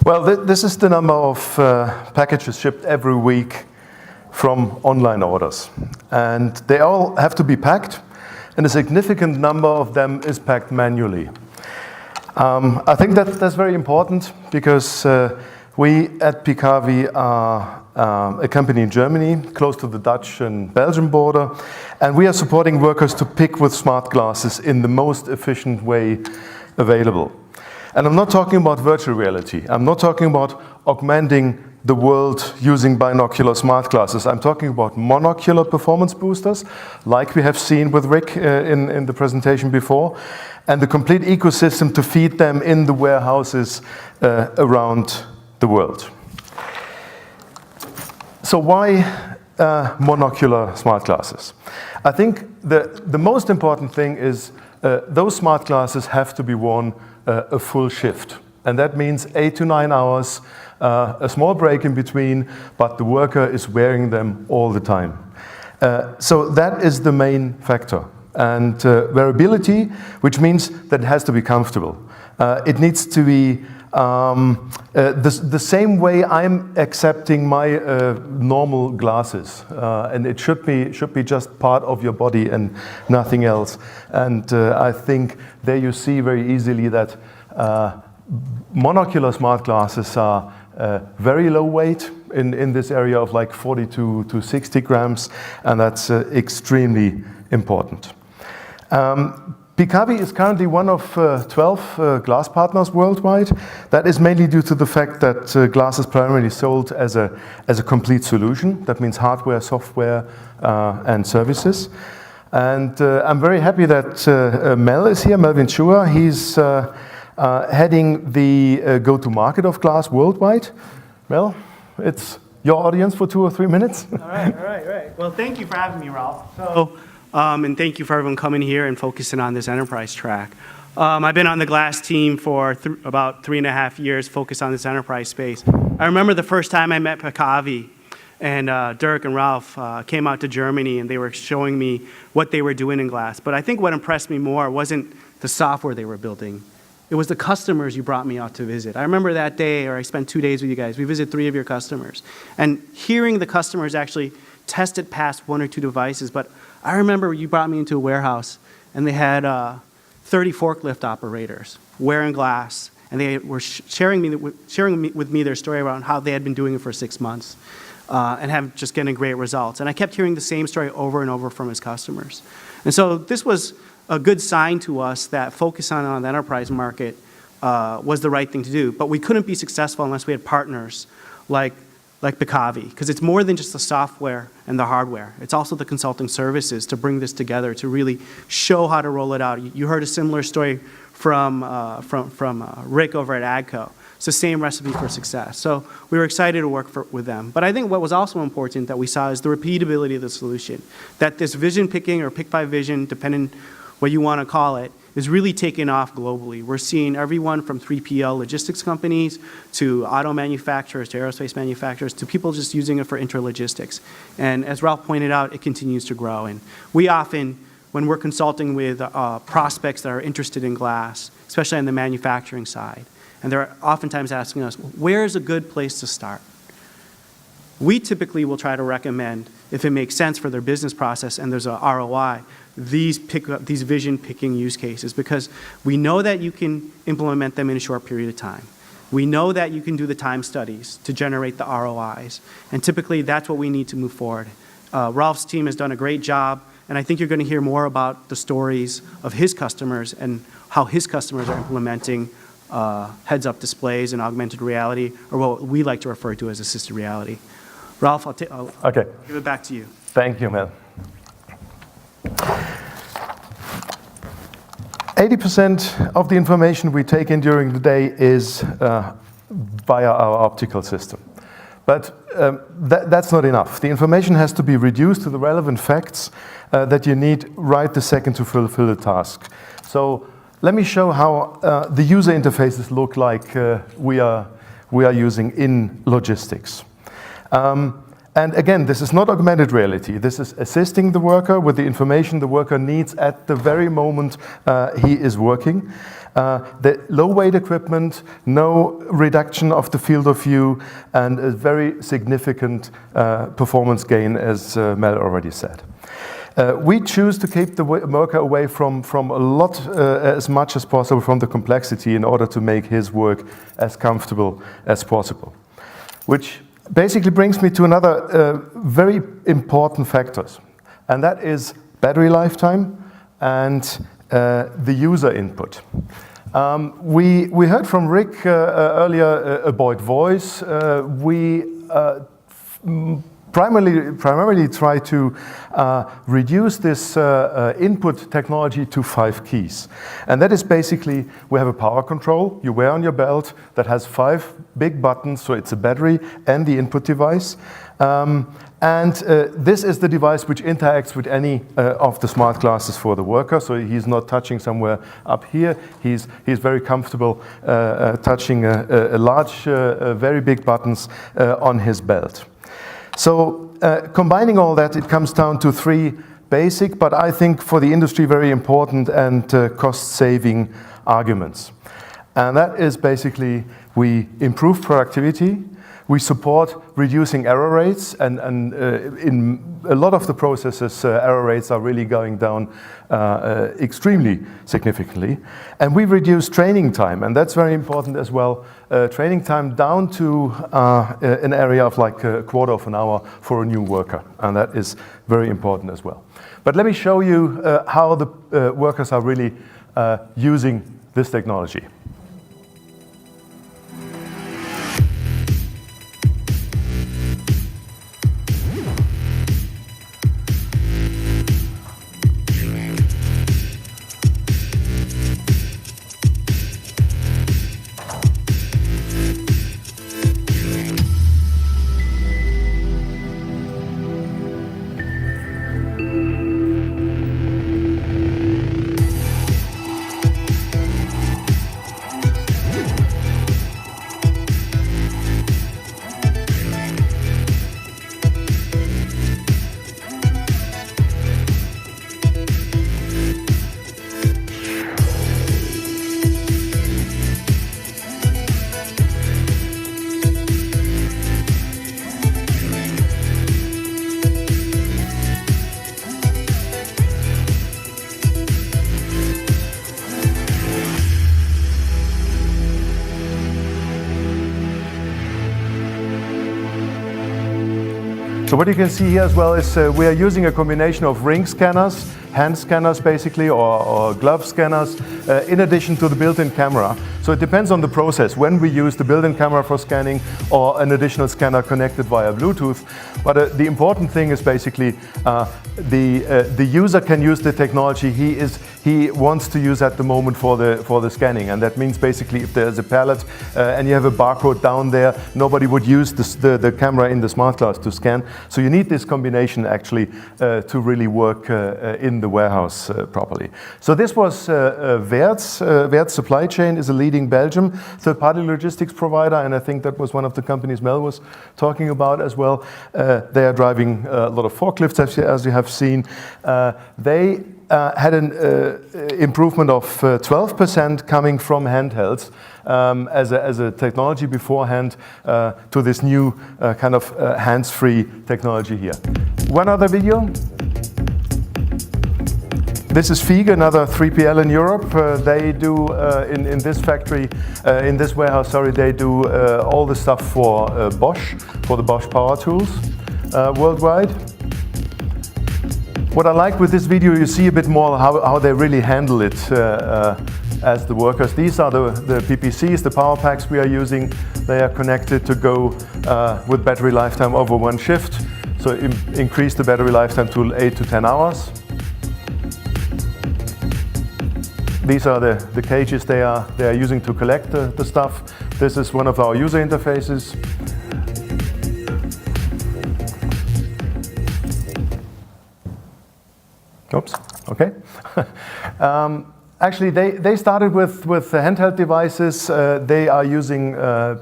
Well, this is the number of packages shipped every week from online orders. And they all have to be packed, and a significant number of them is packed manually. I think that's very important because we at Picavi are a company in Germany, close to the Dutch and Belgian border, and we are supporting workers to pick with smart glasses in the most efficient way available. And I'm not talking about virtual reality. I'm not talking about augmenting the world using binocular smart glasses. I'm talking about monocular performance boosters, like we have seen with Rick in the presentation before, and the complete ecosystem to feed them in the warehouses around the world. So why monocular smart glasses? I think the most important thing is those smart glasses have to be worn a full shift. And that means 8 to 9 hours, a small break in between, but the worker is wearing them all the time. So that is the main factor. And wearability, which means that it has to be comfortable. It needs to be the same way I'm accepting my normal glasses, and it should be just part of your body and nothing else. And I think there you see very easily that monocular smart glasses are very low weight in this area of like 40 to 60 grams, and that's extremely important. Picavi is currently one of 12 glass partners worldwide. That is mainly due to the fact that glass is primarily sold as a complete solution. That means hardware, software, and services. And I'm very happy that Mel is here, Melvin Chua. He's heading the go-to-market of glass worldwide. Mel, it's your audience for 2 or 3 minutes. All right. Well, thank you for having me, Ralph. And thank you for everyone coming here and focusing on this enterprise track. I've been on the glass team for about 3.5 years, focused on this enterprise space. I remember the first time I met Picavi, and Dirk and Ralph came out to Germany, and they were showing me what they were doing in glass. But I think what impressed me more wasn't the software they were building. It was the customers you brought me out to visit. I remember that day, or I spent 2 days with you guys. We visited 3 of your customers. And hearing the customers actually test it past 1 or 2 devices, but I remember you brought me into a warehouse, and they had 30 forklift operators wearing glass, and they were sharing with me their story around how they had been doing it for 6 months and have just getting great results. And I kept hearing the same story over and over from his customers. And so this was a good sign to us that focus on the enterprise market was the right thing to do. But we couldn't be successful unless we had partners like Picavi, because it's more than just the software and the hardware. It's also the consulting services to bring this together to really show how to roll it out. You heard a similar story from Rick over at AGCO. It's the same recipe for success. So we were excited to work with them. But I think what was also important that we saw is the repeatability of the solution. That this vision picking or pick by vision, depending what you want to call it, is really taking off globally. We're seeing everyone from 3PL logistics companies to auto manufacturers to aerospace manufacturers to people just using it for intralogistics. And as Ralph pointed out, it continues to grow. And we often, when we're consulting with prospects that are interested in glass, especially on the manufacturing side, and they're oftentimes asking us, where's a good place to start? We typically will try to recommend, if it makes sense for their business process and there's a ROI, these vision picking use cases, because we know that you can implement them in a short period of time. We know that you can do the time studies to generate the ROIs, and typically that's what we need to move forward. Ralph's team has done a great job, and I think you're going to hear more about the stories of his customers and how his customers are implementing heads-up displays and augmented reality, or what we like to refer to as assisted reality. Ralph, I'll give it back to you. Thank you, Mel. 80% of the information we take in during the day is via our optical system. But that's not enough. The information has to be reduced to the relevant facts that you need right the second to fulfill the task. So let me show how the user interfaces look like we are using in logistics. And again, this is not augmented reality. This is assisting the worker with the information the worker needs at the very moment he is working. The low-weight equipment, no reduction of the field of view, and a very significant performance gain, as Mel already said. We choose to keep the worker away from a lot, as much as possible from the complexity in order to make his work as comfortable as possible. Which basically brings me to another very important factors, and that is battery lifetime and the user input. We heard from Rick earlier about voice. We primarily try to reduce this input technology to 5 keys. And that is basically, we have a power control you wear on your belt that has 5 big buttons, so it's a battery and the input device. This is the device which interacts with any of the smart glasses for the worker, so he's not touching somewhere up here. He's very comfortable touching a large, very big buttons on his belt. So combining all that, it comes down to 3 basic, but I think for the industry very important and cost-saving arguments. And that is basically, we improve productivity, we support reducing error rates, and in a lot of the processes, error rates are really going down extremely significantly. And we reduce training time, and that's very important as well. Training time down to an area of like a quarter of an hour for a new worker, and that is very important as well. But let me show you how the workers are really using this technology. So what you can see here as well is we are using a combination of ring scanners, hand scanners basically, or glove scanners, in addition to the built-in camera. So it depends on the process, when we use the built-in camera for scanning or an additional scanner connected via Bluetooth. But the important thing is basically the user can use the technology he wants to use at the moment for the scanning. And that means basically if there's a pallet and you have a barcode down there, nobody would use the camera in the smart glass to scan. So you need this combination actually to really work in the warehouse properly. So this was Wertz. Wertz Supply Chain is a leading Belgium third-party logistics provider, and I think that was one of the companies Mel was talking about as well. They are driving a lot of forklifts, as you have seen. They had an improvement of 12% coming from handhelds as a technology beforehand to this new kind of hands-free technology here. One other video. This is Fiege, another 3PL in Europe. They do, in this factory, in this warehouse, sorry, they do all the stuff for Bosch, for the Bosch power tools worldwide. What I like with this video, you see a bit more how they really handle it as the workers. These are the PPCs, the power packs we are using. They are connected to go with battery lifetime over 1 shift. So increase the battery lifetime to 8 to 10 hours. These are the cages they are using to collect the stuff. This is one of our user interfaces. Oops, okay. Actually, they started with handheld devices. They are using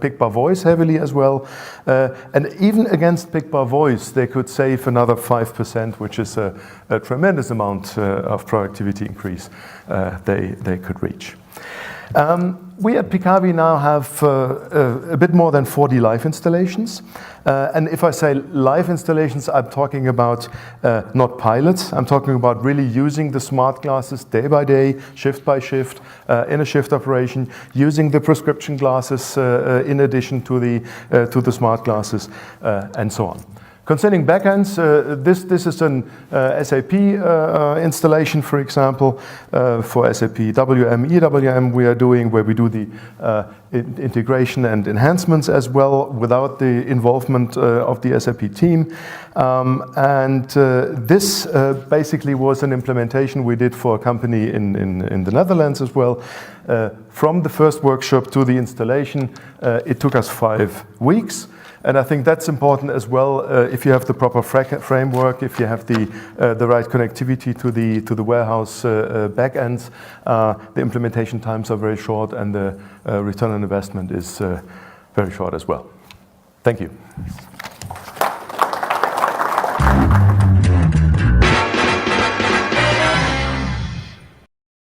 Pic by Voice heavily as well. And even against Pic by Voice, they could save another 5%, which is a tremendous amount of productivity increase they could reach. We at Picavi now have a bit more than 40 live installations. And if I say live installations, I'm talking about not pilots. I'm talking about really using the smart glasses day by day, shift by shift, in a shift operation, using the prescription glasses in addition to the smart glasses, and so on. Concerning backends, this is an SAP installation, for example, for SAP WM, EWM we are doing, where we do the integration and enhancements as well without the involvement of the SAP team. This basically was an implementation we did for a company in the Netherlands as well. From the first workshop to the installation, it took us 5 weeks. And I think that's important as well. If you have the proper framework, if you have the right connectivity to the warehouse backends, the implementation times are very short, and the return on investment is very short as well. Thank you.